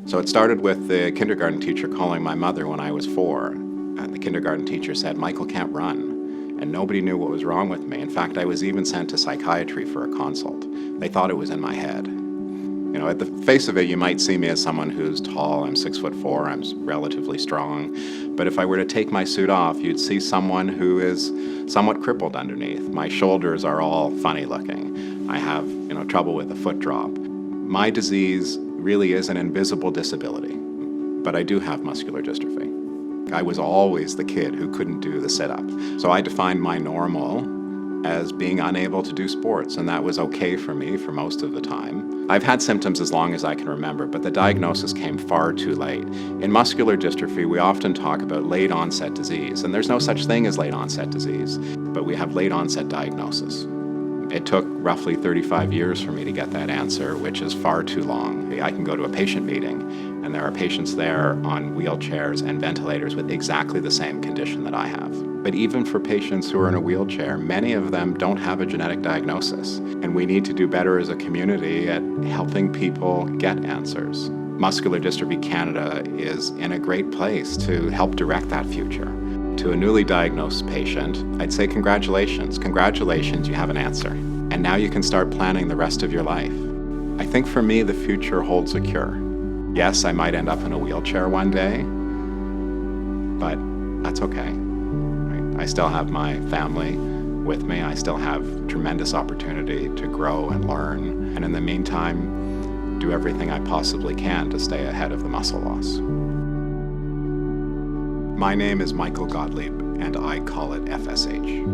So it started with the kindergarten teacher calling my mother when I was 4. And the kindergarten teacher said, "Michael can't run." And nobody knew what was wrong with me. In fact, I was even sent to psychiatry for a consult. They thought it was in my head. You know, at the face of it, you might see me as someone who's tall. I'm 6'4", I'm relatively strong. But if I were to take my suit off, you'd see someone who is somewhat crippled underneath. My shoulders are all funny looking. I have, trouble with a foot drop. My disease really is an invisible disability, but I do have muscular dystrophy. I was always the kid who couldn't do the sit-up. So I defined my normal as being unable to do sports, and that was okay for me for most of the time. I've had symptoms as long as I can remember, but the diagnosis came far too late. In muscular dystrophy, we often talk about late onset disease, and there's no such thing as late onset disease, but we have late onset diagnosis. It took roughly 35 years for me to get that answer, which is far too long. I can go to a patient meeting, and there are patients there on wheelchairs and ventilators with exactly the same condition that I have. But even for patients who are in a wheelchair, many of them don't have a genetic diagnosis, and we need to do better as a community at helping people get answers. Muscular Dystrophy Canada is in a great place to help direct that future. To a newly diagnosed patient, I'd say congratulations. Congratulations, you have an answer. And now you can start planning the rest of your life. I think for me, the future holds a cure. Yes, I might end up in a wheelchair one day, but that's okay. I still have my family with me. I still have tremendous opportunity to grow and learn. And in the meantime, do everything I possibly can to stay ahead of the muscle loss. My name is Michael Gottlieb, and I call it FSH.